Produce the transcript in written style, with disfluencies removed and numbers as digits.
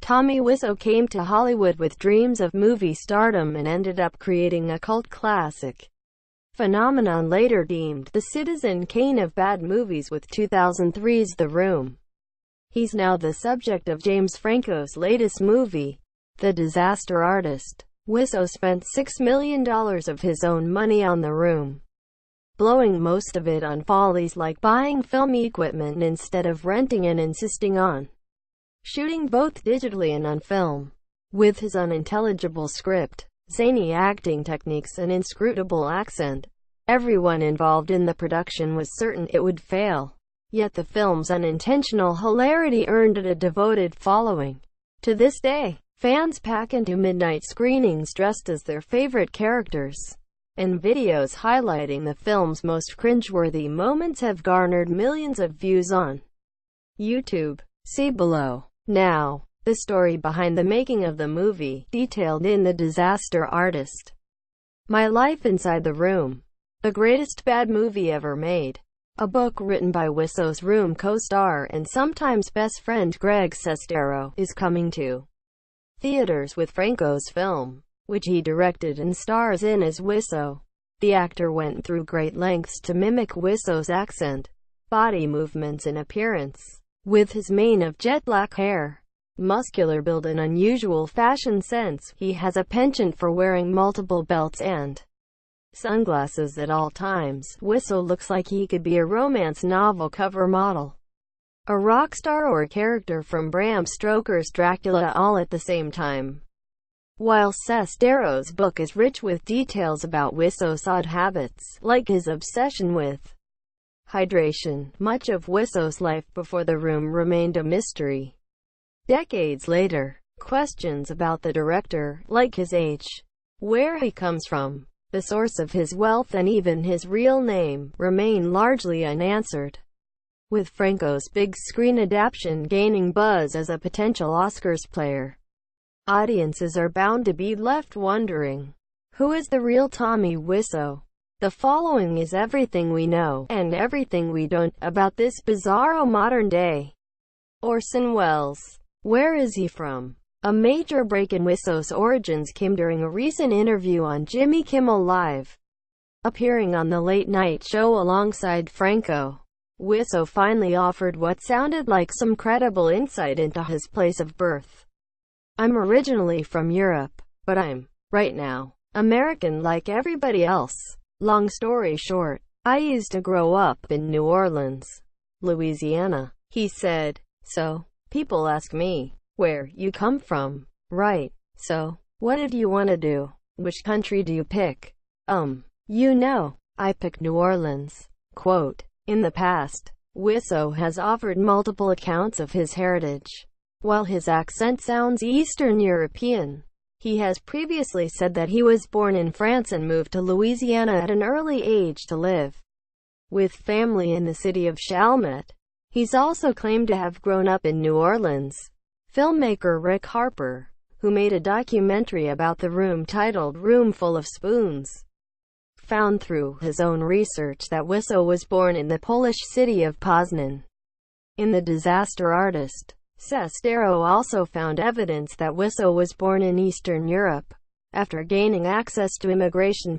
Tommy Wiseau came to Hollywood with dreams of movie stardom and ended up creating a cult classic phenomenon later deemed the Citizen Kane of bad movies with 2003's The Room. He's now the subject of James Franco's latest movie, The Disaster Artist. Wiseau spent $6 million of his own money on The Room, blowing most of it on follies like buying film equipment instead of renting and insisting on shooting both digitally and on film. With his unintelligible script, zany acting techniques and inscrutable accent, everyone involved in the production was certain it would fail. Yet the film's unintentional hilarity earned it a devoted following. To this day, fans pack into midnight screenings dressed as their favorite characters, and videos highlighting the film's most cringeworthy moments have garnered millions of views on YouTube. See below. Now, the story behind the making of the movie, detailed in The Disaster Artist. My Life Inside the Room. The greatest bad movie ever made. A book written by Wiseau's Room co-star and sometimes best friend Greg Sestero, is coming to theaters with Franco's film, which he directed and stars in as Wiseau. The actor went through great lengths to mimic Wiseau's accent, body movements and appearance. With his mane of jet black hair, muscular build and unusual fashion sense, he has a penchant for wearing multiple belts and sunglasses at all times. Wiseau looks like he could be a romance novel cover model, a rock star or a character from Bram Stoker's Dracula all at the same time. While Sestero's book is rich with details about Wiseau's odd habits, like his obsession with hydration, much of Wiseau's life before The Room remained a mystery. Decades later, questions about the director, like his age, where he comes from, the source of his wealth and even his real name, remain largely unanswered. With Franco's big screen adaptation gaining buzz as a potential Oscars player, audiences are bound to be left wondering, who is the real Tommy Wiseau? The following is everything we know, and everything we don't, about this bizarro modern-day Orson Welles. Where is he from? A major break in Wiseau's origins came during a recent interview on Jimmy Kimmel Live. Appearing on the late-night show alongside Franco, Wiseau finally offered what sounded like some credible insight into his place of birth. I'm originally from Europe, but I'm, right now, American like everybody else. Long story short, I used to grow up in New Orleans, Louisiana, he said. So, people ask me, where you come from, right? So, what did you want to do? Which country do you pick? You know, I picked New Orleans. Quote, in the past, Wiseau has offered multiple accounts of his heritage. While his accent sounds Eastern European, he has previously said that he was born in France and moved to Louisiana at an early age to live with family in the city of Chalmette. He's also claimed to have grown up in New Orleans. Filmmaker Rick Harper, who made a documentary about The Room titled Room Full of Spoons, found through his own research that Wiseau was born in the Polish city of Poznan. In The Disaster Artist, Sestero also found evidence that Wiseau was born in Eastern Europe, after gaining access to immigration